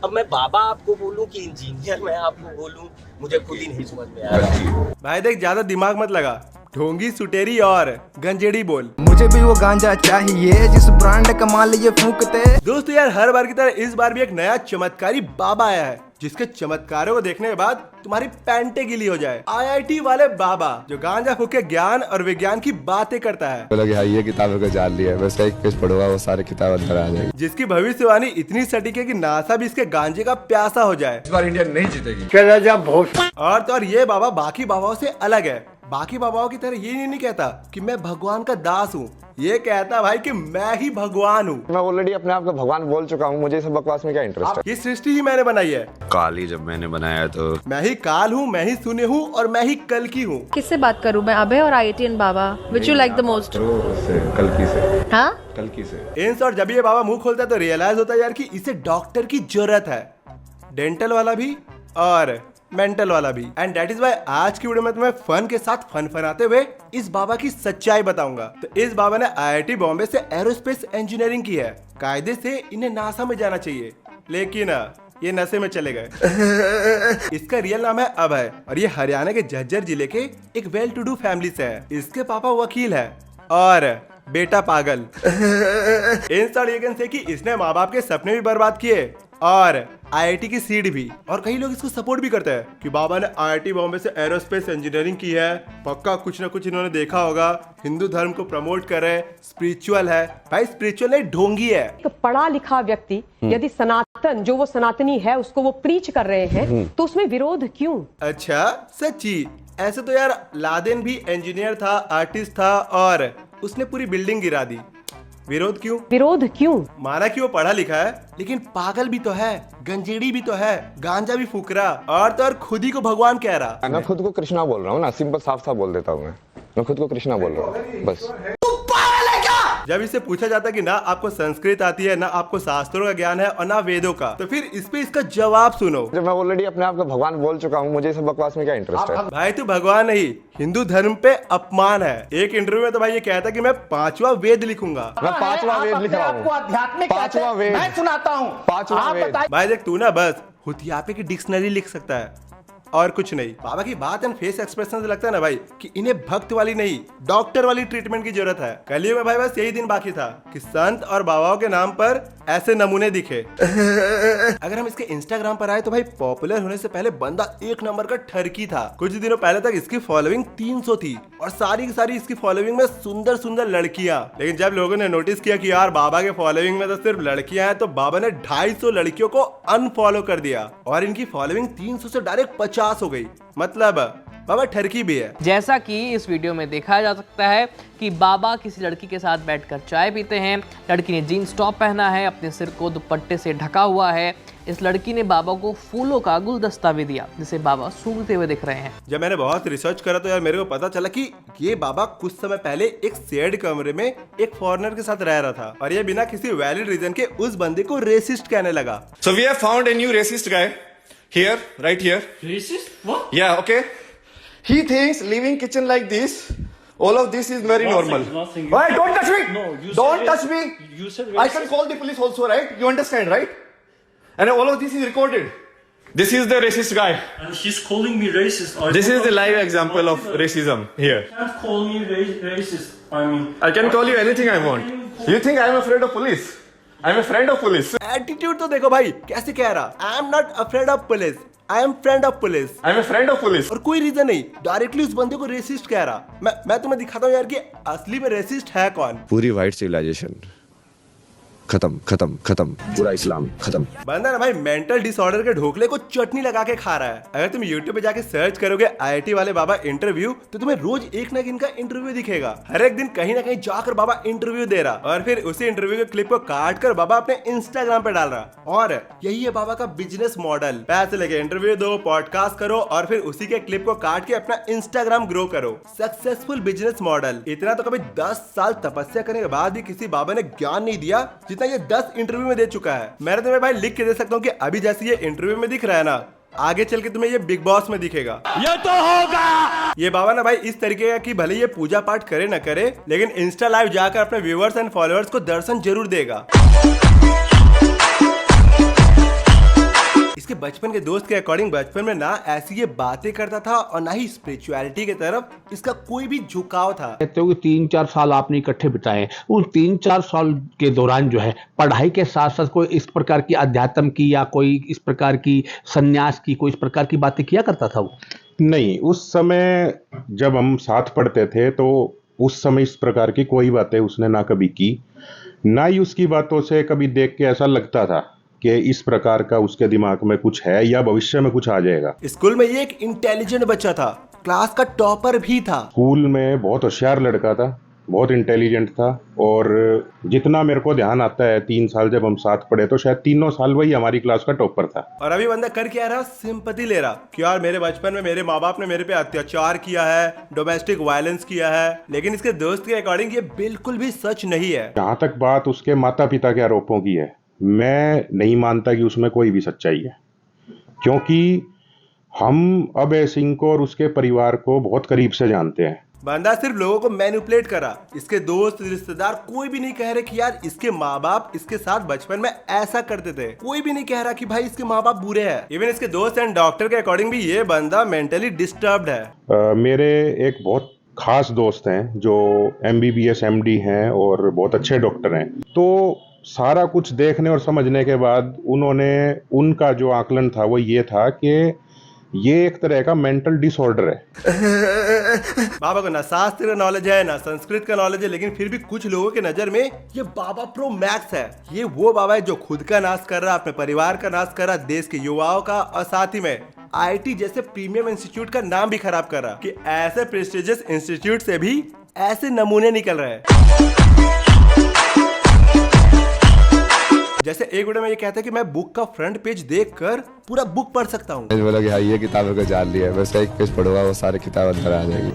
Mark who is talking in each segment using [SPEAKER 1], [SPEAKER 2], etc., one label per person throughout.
[SPEAKER 1] अब मैं बाबा आपको बोलूं कि इंजीनियर मैं आपको बोलूं, मुझे खुद ही नहीं समझ में आ रहा।
[SPEAKER 2] भाई देख ज्यादा दिमाग मत लगा, ढोंगी सुटेरी और गंजेड़ी बोल।
[SPEAKER 3] मुझे भी वो गांजा चाहिए जिस ब्रांड का माल ये फूंकते।
[SPEAKER 2] दोस्तों यार हर बार की तरह इस बार भी एक नया चमत्कारी बाबा आया है, जिसके चमत्कारों को देखने के बाद तुम्हारी पैंटे गीली हो जाए। IIT वाले बाबा जो गांजा फूक के ज्ञान और विज्ञान की बातें करता है।
[SPEAKER 4] तो लगे ये किताबों को जान लिया, बस एक पेज पढ़ूंगा वो सारे किताब अंदर आ जाएगी।
[SPEAKER 2] जिसकी भविष्यवाणी इतनी सटीक है कि नासा भी इसके गांजे का प्यासा हो जाए।
[SPEAKER 4] इस बार इंडिया नहीं जीतेगी।
[SPEAKER 2] और तो और ये बाबा बाकी बाबाओं से अलग है। बाकी बाबाओं की तरह ये नहीं कहता कि मैं भगवान का दास हूँ, ये कहता भाई कि मैं ही भगवान हूँ।
[SPEAKER 4] मैं ऑलरेडी अपने आप को भगवान बोल चुका हूँ, मुझे इस बकवास में क्या इंटरेस्ट है।
[SPEAKER 2] ये सृष्टि ही मैंने बनाई है।
[SPEAKER 4] काल ही जब मैंने बनाया तो
[SPEAKER 2] मैं ही काल हूँ, मैं ही शून्य हूँ और मैं ही कल की हूँ।
[SPEAKER 5] किससे बात करूं मैं, अभय और IIT Baba? Which you like the most?
[SPEAKER 4] कल्कि से।
[SPEAKER 5] हाँ,
[SPEAKER 4] कल्कि से।
[SPEAKER 2] इंस और जब ये बाबा मुंह खोलता है तो रियलाइज होता है यार कि इसे डॉक्टर की जरूरत है, डेंटल वाला भी और मेंटल वाला भी। एंड दैट इज वाई आज की वीडियो में तुम्हें फन के साथ फनाते हुए इस बाबा की सच्चाई बताऊंगा। तो इस बाबा ने IIT बॉम्बे से एरोस्पेस इंजीनियरिंग की है। कायदे से इन्हें नासा में जाना चाहिए, लेकिन ये नशे में चले गए। इसका रियल नाम है अभय और ये हरियाणा के झज्जर जिले के एक वेल टू डू फैमिली से है। इसके पापा वकील है और बेटा पागल। इंस्टॉल ये कैन से कि इसने माँ बाप के सपने भी बर्बाद किए और IIT की सीट भी। और कई लोग इसको सपोर्ट भी करते हैं कि बाबा ने IIT बॉम्बे से एरोस्पेस इंजीनियरिंग की है, पक्का कुछ ना कुछ इन्होंने देखा होगा, हिंदू धर्म को प्रमोट कर रहे, स्पिरिचुअल है। भाई स्पिरिचुअल नहीं, ढोंगी है।
[SPEAKER 6] एक पढ़ा लिखा व्यक्ति यदि सनातन जो वो सनातनी है उसको वो प्रीच कर रहे हैं तो उसमें विरोध क्यों?
[SPEAKER 2] अच्छा सच्ची? ऐसे तो यार लादेन भी इंजीनियर था, आर्टिस्ट था और उसने पूरी बिल्डिंग गिरा दी। विरोध क्यों?
[SPEAKER 6] विरोध क्यों?
[SPEAKER 2] माना कि वो पढ़ा लिखा है, लेकिन पागल भी तो है, गंजेड़ी भी तो है, गांजा भी फूक रहा और तो और खुद ही को भगवान कह रहा।
[SPEAKER 4] मैं खुद को कृष्णा बोल रहा हूँ ना, सिंपल साफ साफ बोल देता हूँ। मैं खुद को कृष्णा बोल रहा हूँ बस।
[SPEAKER 2] जब इससे पूछा जाता है कि ना आपको संस्कृत आती है, ना आपको शास्त्रों का ज्ञान है और ना वेदों का, तो फिर इस पे इसका जवाब सुनो।
[SPEAKER 4] जब मैं ऑलरेडी अपने आप को भगवान बोल चुका हूँ, मुझे इस बकवास में क्या इंटरेस्ट है।
[SPEAKER 2] भाई तू भगवान नहीं, हिंदू धर्म पे अपमान है। एक इंटरव्यू में तो भाई ये कहता कि मैं 5वां वेद लिखूंगा।
[SPEAKER 4] मैं 5वां वेद लिख रहा हूँ। 5वां वेद मैं सुनाता हूँ। 5वां वेद।
[SPEAKER 2] भाई देख तू ना बस हुतियापे की डिक्शनरी लिख सकता है और कुछ नहीं। बाबा की बात एंड फेस एक्सप्रेशन से लगता है ना भाई कि इन्हें भक्त वाली नहीं, डॉक्टर वाली ट्रीटमेंट की जरूरत है। कलियुग में भाई बस यही दिन बाकी था कि संत और बाबाओं के नाम पर ऐसे नमूने दिखे। अगर हम इसके इंस्टाग्राम पर आए तो भाई पॉपुलर होने से पहले बंदा 1 नंबर का ठरकी था। कुछ दिनों पहले तक इसकी फॉलोइंग 300 थी और सारी की सारी इसकी फॉलोइंग में सुंदर सुंदर लड़कियां। लेकिन जब लोगों ने नोटिस किया कि यार बाबा के फॉलोइंग में तो सिर्फ लड़कियां हैं, तो बाबा ने 250 लड़कियों को अनफॉलो कर दिया और इनकी फॉलोइंग 300 से डायरेक्ट 50 हो गई। मतलब बाबा ठरकी भी है।
[SPEAKER 7] जैसा कि इस वीडियो में देखा जा सकता है कि बाबा किसी लड़की के साथ बैठकर चाय पीते हैं। लड़की ने जीन्स टॉप पहना है, अपने सिर को दुपट्टे से ढका हुआ है। इस लड़की ने बाबा को फूलों का गुलदस्ता भी दिया, जिसे बाबा सूंघते हुए दिख रहे हैं।
[SPEAKER 2] जब मैंने बहुत रिसर्च करा तो यार मेरे को पता चला कि ये बाबा कुछ समय पहले एक शेयर्ड कमरे में एक फॉरेनर के साथ रह रहा था और ये बिना किसी वैलिड रीजन के उस बंदे को रेसिस्ट कहने लगा।
[SPEAKER 8] So we have found a new racist guy here, right here.
[SPEAKER 9] Racist? What?
[SPEAKER 8] Yeah, okay. He thinks living kitchen like this, all of this is very normal.
[SPEAKER 9] Nothing.
[SPEAKER 8] Why? Don't touch me.
[SPEAKER 9] No, you
[SPEAKER 8] Don't
[SPEAKER 9] said
[SPEAKER 8] touch me.
[SPEAKER 9] You said
[SPEAKER 8] I can call the police also, right? You understand, right? And all of this is recorded. This is the racist guy.
[SPEAKER 9] And he's calling me racist.
[SPEAKER 8] This is the live example of racism here.
[SPEAKER 9] You can't call me racist. I mean,
[SPEAKER 8] I can call you anything I want. You think I am afraid of police? I am a friend of police.
[SPEAKER 2] Attitude तो देखो भाई कैसे कह रहा, I am not afraid of police, I am friend of police.
[SPEAKER 8] I am a friend of police.
[SPEAKER 2] और कोई reason नहीं, directly उस बंदे को रेसिस्ट कह रहा। मैं तुम्हें दिखाता हूँ यार कि असली में रेसिस्ट है कौन।
[SPEAKER 4] पूरी व्हाइट सिविलाइजेशन खत्म खत्म खत्म, पूरा इस्लाम खत्म।
[SPEAKER 2] बंदा ना भाई मेंटल डिसऑर्डर के ढोकले को चटनी लगा के खा रहा है। अगर तुम YouTube पे जाके सर्च करोगे IIT वाले बाबा इंटरव्यू, तो तुम्हें रोज एक ना एक इनका इंटरव्यू दिखेगा। हर एक दिन कहीं ना कहीं जाकर बाबा इंटरव्यू दे रहा और फिर उसी इंटरव्यू के क्लिप को काट कर बाबा अपने इंस्टाग्राम पे डाल रहा। और यही है बाबा का बिजनेस मॉडल। पैसे लेके इंटरव्यू दो, पॉडकास्ट करो और फिर उसी के क्लिप को काट के अपना इंस्टाग्राम ग्रो करो। Successful business model. इतना तो कभी 10 साल तपस्या करने के बाद भी किसी बाबा ने ज्ञान नहीं दिया जितना ये 10 इंटरव्यू में दे चुका है। मैं तुम्हें भाई लिख के दे सकता हूँ कि अभी जैसे ये इंटरव्यू में दिख रहा है ना, आगे चल के तुम्हें ये बिग बॉस में दिखेगा। ये तो होगा। ये बाबा ना भाई इस तरीके का कि भले ये पूजा पाठ करे न करे, लेकिन इंस्टा लाइव जाकर अपने व्यूअर्स एंड फॉलोअर्स को दर्शन जरूर देगा। बचपन के दोस्त के अकॉर्डिंग बचपन में ना ऐसी ये बातें करता था और ना ही स्पिरिचुअलिटी की तरफ इसका कोई भी झुकाव था।
[SPEAKER 10] कहते हो कि 3-4 साल आपने इकट्ठे बिताए, उन 3-4 साल के दौरान जो है पढ़ाई के साथ साथ कोई इस प्रकार की अध्यात्म की या कोई इस प्रकार की संन्यास की कोई इस प्रकार की बातें किया करता था वो?
[SPEAKER 11] नहीं, उस समय जब हम साथ पढ़ते थे तो उस समय इस प्रकार की कोई बातें उसने ना कभी की, ना ही उसकी बातों से कभी देख के ऐसा लगता था कि इस प्रकार का उसके दिमाग में कुछ है या भविष्य में कुछ आ जाएगा।
[SPEAKER 2] स्कूल में ये एक इंटेलिजेंट बच्चा था, क्लास का टॉपर भी था।
[SPEAKER 11] स्कूल में बहुत होशियार लड़का था, बहुत इंटेलिजेंट था और जितना मेरे को ध्यान आता है 3 साल जब हम साथ पढ़े तो शायद 3 साल वही हमारी क्लास का टॉपर था।
[SPEAKER 2] और अभी बंदा कर क्या रहा, सिंपैथी ले रहा कि यार मेरे बचपन में मेरे माँ बाप ने मेरे पे अत्याचार किया है, डोमेस्टिक वायलेंस किया है। लेकिन इसके दोस्त के अकॉर्डिंग ये बिल्कुल भी सच नहीं है।
[SPEAKER 11] जहाँ तक बात उसके माता पिता के आरोपों की है, मैं नहीं मानता कि उसमें कोई भी सच्चाई है, क्योंकि हम अभय सिंह को और उसके परिवार को बहुत करीब से जानते हैं।
[SPEAKER 2] बंदा सिर्फ लोगों को मैनिपुलेट करा। इसके दोस्त रिश्तेदार कोई भी नहीं कह रहे कि यार इसके माँ बाप इसके साथ बचपन में ऐसा करते थे। कोई भी नहीं कह रहा कि भाई इसके माँ बाप बुरे हैं। इवन इसके दोस्त एंड डॉक्टर के अकॉर्डिंग भी ये बंदा मेंटली डिस्टर्ब्ड है।
[SPEAKER 11] मेरे एक बहुत खास दोस्त हैं जो MBBS MD हैं और बहुत अच्छे डॉक्टर हैं। तो सारा कुछ देखने और समझने के बाद उनका जो आकलन था वो ये था कि ये एक तरह का मेंटल डिसऑर्डर है।
[SPEAKER 2] बाबा को ना शास्त्र का नॉलेज है ना संस्कृत का नॉलेज है, लेकिन फिर भी कुछ लोगों के नजर में ये बाबा प्रो मैक्स है। ये वो बाबा है जो खुद का नाश कर रहा, अपने परिवार का नाश कर रहा, देश के युवाओं का, और साथ ही में IIT जैसे प्रीमियम इंस्टीट्यूट का नाम भी खराब कर रहा कि ऐसे प्रेस्टिजियस इंस्टीट्यूट से भी ऐसे नमूने निकल रहे हैं। जैसे एक वीडियो में ये कहता है कि मैं बुक का फ्रंट पेज देखकर पूरा बुक पढ़ सकता हूँ।
[SPEAKER 4] बोला कि हाँ ये किताबों को जान लिया है, बस एक पेज पढ़ूंगा वो सारे किताब अंदर आ जाएगी।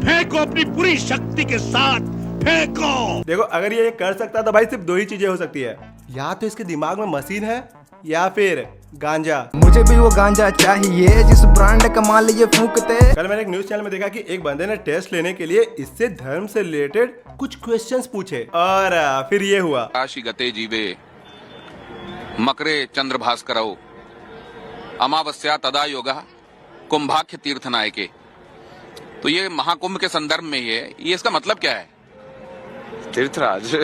[SPEAKER 12] फेंको अपनी पूरी शक्ति के साथ फेंको।
[SPEAKER 2] देखो अगर ये कर सकता तो भाई सिर्फ 2 ही चीजें हो सकती है, या तो इसके दिमाग में मशीन है या फिर गांजा।
[SPEAKER 3] मुझे भी वो गांजा चाहिए जिस ब्रांड का माल ये फूंकते।
[SPEAKER 2] कल मैंने एक न्यूज चैनल में देखा कि एक बंदे ने टेस्ट लेने के लिए इससे धर्म से रिलेटेड कुछ क्वेश्चंस पूछे और फिर ये हुआ।
[SPEAKER 12] राशि गते जीवे मकरे चंद्रभास्करौ अमावस्या तदा योगा कुंभाख्य तीर्थ नायके। तो ये महाकुंभ के संदर्भ में ही है। ये इसका मतलब क्या है?
[SPEAKER 4] तीर्थराज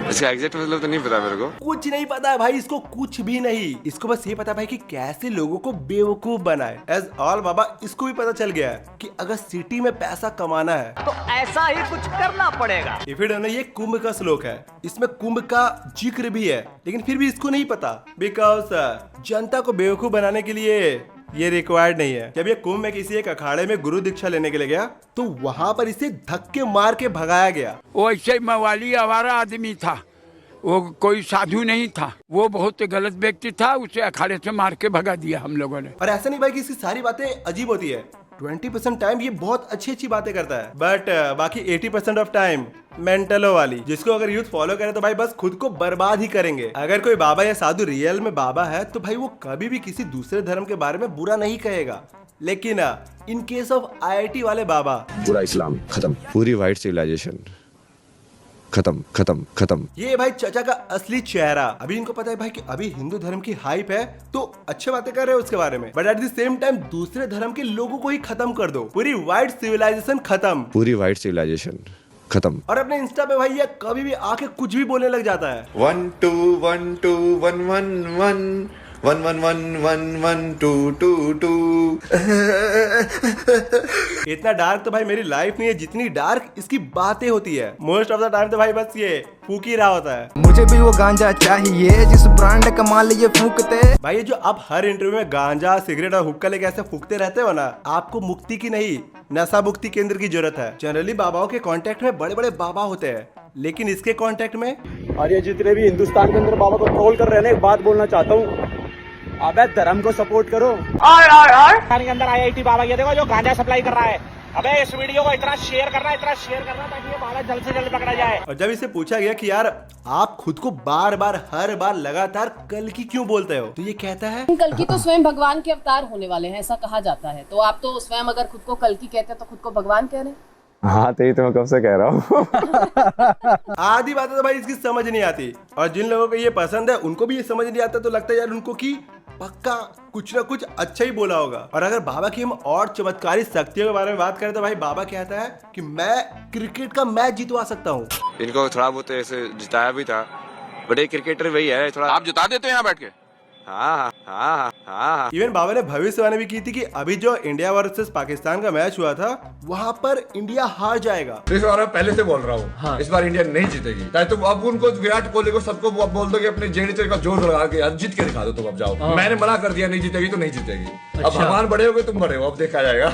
[SPEAKER 4] इसका एग्जैक्ट मतलब तो नहीं पता मेरे को।
[SPEAKER 2] कुछ नहीं पता है भाई इसको, कुछ भी नहीं। इसको बस ये पता है भाई कि कैसे लोगों को बेवकूफ बनाए। एज ऑल बाबा इसको भी पता चल गया है कि अगर सिटी में पैसा कमाना है
[SPEAKER 1] तो ऐसा ही कुछ करना पड़ेगा।
[SPEAKER 2] इफ इट नहीं, ये कुंभ का श्लोक है, इसमें कुंभ का जिक्र भी है, लेकिन फिर भी इसको नहीं पता बिकॉज जनता को बेवकूफ बनाने के लिए ये रिक्वायर्ड नहीं है। जब ये कुंभ में किसी एक अखाड़े में गुरु दीक्षा लेने के लिए गया तो वहाँ पर इसे धक्के मार के भगाया गया।
[SPEAKER 12] वो ऐसे मवाली आवारा आदमी था, वो कोई साधु नहीं था, वो बहुत गलत व्यक्ति था, उसे अखाड़े से मार के भगा दिया हम लोगों ने।
[SPEAKER 2] और ऐसा नहीं भाई कि इसकी सारी बातें अजीब होती है। 20% टाइम ये बहुत अच्छी बातें करता है, बट बाकी 80% ऑफ टाइम मेंटलो वाली, जिसको अगर यूथ फॉलो करे तो भाई बस खुद को बर्बाद ही करेंगे। अगर कोई बाबा या साधु रियल में बाबा है तो भाई वो कभी भी किसी दूसरे धर्म के बारे में बुरा नहीं कहेगा। लेकिन इन केस ऑफ IIT वाले बाबा,
[SPEAKER 4] पूरा इस्लाम खत्म, पूरी वाइट सिविलाइजेशन खत्म खत्म खत्म।
[SPEAKER 2] ये भाई चाचा का असली चेहरा। अभी इनको पता है भाई कि अभी हिंदू धर्म की हाइप है तो अच्छे बातें कर रहे हो उसके बारे में, but at the same time दूसरे धर्म के लोगों को ही खत्म कर दो। पूरी वाइट सिविलाइजेशन खत्म,
[SPEAKER 4] पूरी वाइट सिविलाइजेशन खत्म।
[SPEAKER 2] और अपने इंस्टा पे भाई ये कभी भी आके कुछ भी बोलने लग जाता है।
[SPEAKER 8] 1 2 1 2 1 1 1 1 1 1 1 1 2 2 2।
[SPEAKER 2] इतना डार्क तो भाई मेरी लाइफ नहीं है जितनी डार्क इसकी बातें होती है। मोस्ट ऑफ द टाइम तो भाई बस ये फूक ही रहा होता है।
[SPEAKER 3] मुझे भी वो गांजा चाहिए जिस ब्रांड का माल ये फूंकते।
[SPEAKER 2] भाई ये जो आप हर इंटरव्यू में गांजा सिगरेट और हुक्का लेके ऐसे फूकते रहते हो ना, आपको मुक्ति की नहीं नशा मुक्ति केंद्र की जरूरत है। जनरली बाबाओं के कांटेक्ट में बड़े बड़े बाबा होते हैं, लेकिन इसके कांटेक्ट में,
[SPEAKER 13] और ये जितने भी हिंदुस्तान के अंदर बाबा को ट्रोल कर रहे हैं ना, एक बात बोलना चाहता हूँ, अबे धर्म को सपोर्ट करो। और के अंदर IIT बाबा ये देखो जो गांजा सप्लाई कर रहा है। अबे इस वीडियो को इतना शेयर करना ताकि ये बाबा जल्द से जल्द पकड़ा जाए।
[SPEAKER 2] और जब इसे पूछा गया कि यार आप खुद को बार बार हर बार लगातार कल की क्यों बोलते हो, तो ये कहता है
[SPEAKER 14] कल की तो स्वयं भगवान के अवतार होने वाले हैं, ऐसा कहा जाता है। तो आप तो स्वयं अगर खुद को कल की कहते हैं तो खुद को भगवान कह रहे हैं।
[SPEAKER 4] हाँ तो ये तो मैं कब से कह रहा हूँ।
[SPEAKER 2] आधी बातें तो भाई इसकी समझ नहीं आती, और जिन लोगों को ये पसंद है उनको भी ये समझ नहीं आता, तो लगता है यार उनको कि पक्का कुछ ना कुछ अच्छा ही बोला होगा। और अगर बाबा की हम और चमत्कारी शक्तियों के बारे में बात करें तो भाई बाबा कहता है कि मैं क्रिकेट का मैच जितवा सकता हूँ।
[SPEAKER 4] इनको थोड़ा बहुत ऐसे जिताया भी था, बड़े क्रिकेटर वही है थोड़ा।
[SPEAKER 12] आप जिता देते हैं यहाँ बैठ के।
[SPEAKER 4] हाँ।
[SPEAKER 2] इवन बाबा ने भविष्यवाणी भी की थी कि अभी जो इंडिया वर्सेस पाकिस्तान का मैच हुआ था वहाँ पर इंडिया हार जाएगा।
[SPEAKER 8] इस बार मैं पहले से बोल रहा हूँ, हाँ। इस बार इंडिया नहीं जीतेगी। चाहे तुम अब उनको विराट कोहली को सबको बोल दो कि अपने जेडी का जोर लगा के यार जीत के दिखा दो, तुम अब जाओ। हाँ। मैंने मना कर दिया नहीं जीतेगी तो नहीं जीतेगी। अच्छा। अब भगवान बड़े हो गए, तुम बड़े हो, अब देखा जाएगा।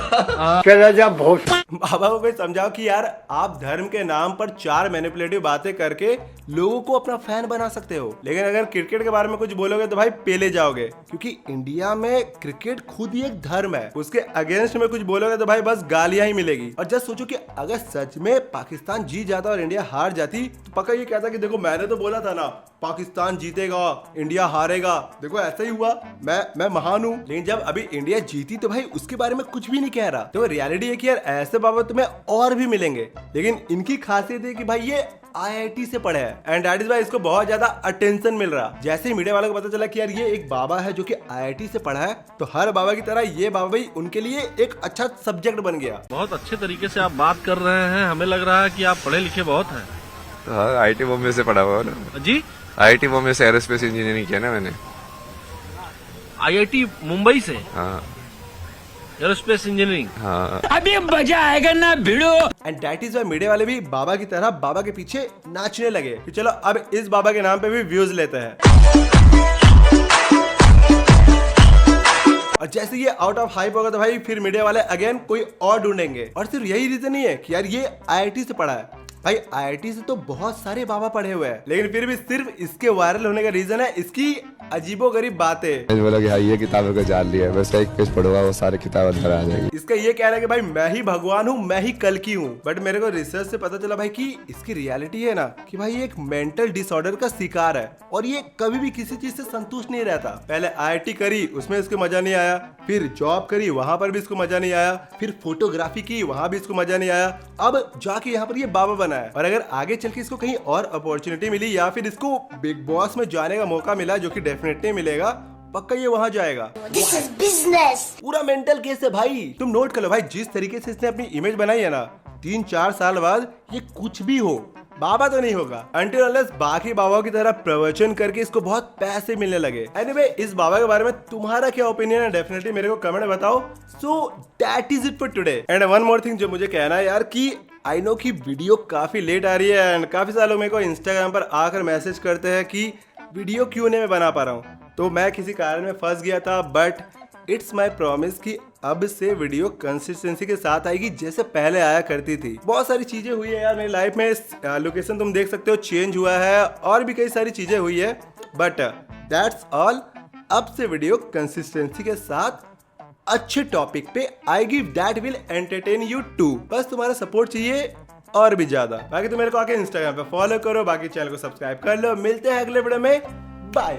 [SPEAKER 2] बाबा को कोई समझाओ कि यार आप धर्म के नाम पर 4 मैनिपुलेटिव बातें करके लोगों को अपना फैन बना सकते हो, लेकिन अगर क्रिकेट के बारे में कुछ बोलोगे तो भाई पेले जाओगे, क्योंकि इंडिया में क्रिकेट खुद ही एक धर्म है। उसके अगेंस्ट में कुछ बोलोगे तो भाई बस गालियां ही मिलेगी। और जस्ट सोचो कि अगर सच में पाकिस्तान जीत जाता और इंडिया हार जाती तो पक्का ये कहता कि देखो मैंने तो बोला था ना पाकिस्तान जीतेगा इंडिया हारेगा, देखो ऐसा ही हुआ, मैं महान हूँ। लेकिन जब अभी इंडिया जीती तो भाई उसके बारे में कुछ भी नहीं कह रहा। तो रियलिटी है कि यार ऐसे बाबा तुम्हें और भी मिलेंगे, लेकिन इनकी खासियत है कि भाई ये IIT से पढ़े हैं, एंड दैट इज व्हाई इसको बहुत ज्यादा अटेंशन मिल रहा। जैसे ही मीडिया वालों को पता चला कि यार ये एक बाबा है जो कि IIT से पढ़ा है, तो हर बाबा की तरह ये बाबा भी उनके लिए एक अच्छा सब्जेक्ट बन गया।
[SPEAKER 9] बहुत अच्छे तरीके से आप बात कर रहे हैं, हमें लग रहा है कि आप पढ़े लिखे बहुत हैं।
[SPEAKER 4] हाँ IIT बॉम्बे से पढ़ा हुआ ना
[SPEAKER 9] जी।
[SPEAKER 4] IIT बॉम्बे से एरोस्पेस इंजीनियरिंग किया ना मैंने।
[SPEAKER 9] IIT मुंबई से।
[SPEAKER 4] हाँ
[SPEAKER 9] एरोस्पेस इंजीनियरिंग।
[SPEAKER 4] हाँ।
[SPEAKER 1] अभी मजा आएगा ना भिड़ो।
[SPEAKER 2] And that is why media वाले भी बाबा की तरह बाबा के पीछे नाचने लगे कि चलो अब इस बाबा के नाम पे भी व्यूज लेते हैं। और जैसे ये आउट ऑफ हाइप होगा तो भाई फिर मीडिया वाले अगेन कोई और ढूंढेंगे। और सिर्फ यही रीजन नहीं है कि यार ये IIT से पढ़ा है, भाई IIT से तो बहुत सारे बाबा पढ़े हुए हैं, लेकिन फिर भी सिर्फ इसके वायरल होने का रीजन है इसकी अजीबोगरीब बातें।
[SPEAKER 4] बोला कि हाँ ये किताबें को जान लिया, बस एक पेज पढ़ूंगा वो सारे किताब अंदर आ जाएगी।
[SPEAKER 2] इसका ये कह रहा है कि भाई मैं ही भगवान हूँ, मैं ही कल की हूँ। बट मेरे को रिसर्च से पता चला भाई कि इसकी रियलिटी है ना कि भाई ये एक मेंटल डिसऑर्डर का शिकार है, और ये कभी भी किसी चीज से संतुष्ट नहीं रहता। पहले IIT करी, उसमें इसको मजा नहीं आया, फिर जॉब करी, वहां पर भी इसको मजा नहीं आया, फिर फोटोग्राफी की, वहां भी इसको मजा नहीं आया, अब जाके यहाँ पर ये बाबा बना है। और अगर आगे चल के इसको कहीं और अपॉर्चुनिटी मिली या फिर इसको बिग बॉस में जाने का मौका मिला, जो कि डेफिनेटली मिलेगा, पक्का ये वहां जाएगा।
[SPEAKER 1] This is business.
[SPEAKER 2] पूरा मेंटल केस है भाई। तुम नोट कर लो भाई, जिस तरीके से इसने अपनी इमेज बनाई है ना, 3-4 साल बाद ये कुछ भी हो, बाबा तो नहीं होगा until unless बाकी बाबाओं की तरह प्रवचन करके इसको बहुत पैसे मिलने लगे। एनीवे इस बाबा के बारे में तुम्हारा क्या ओपिनियन है, डेफिनेटली मेरे को कमेंट में बताओ। So that is it for today. And one more thing जो मुझे कहना है यार कि आई नो कि वीडियो काफी लेट आ रही है, एंड काफी सारे लोग मेरे को इंस्टाग्राम पर आकर मैसेज करते हैं कि वीडियो क्यों नहीं मैं बना पा रहा हूँ। तो मैं किसी कारण में फंस गया था, बट इट्स माई प्रॉमिस कि अब से वीडियो कंसिस्टेंसी के साथ आएगी जैसे पहले आया करती थी। बहुत सारी चीजें हुई है यार मेरी लाइफ में, लोकेशन तुम देख सकते हो चेंज हुआ है, और भी कई सारी चीजें हुई है, बट दैट्स ऑल। अब से वीडियो कंसिस्टेंसी के साथ अच्छे टॉपिक पे आएगी, that will entertain you too. बस तुम्हारा सपोर्ट चाहिए और भी ज्यादा। बाकी तुम मेरे को आके इंस्टाग्राम पे फॉलो करो, बाकी चैनल को सब्सक्राइब कर लो। मिलते हैं अगले वीडियो में, बाय।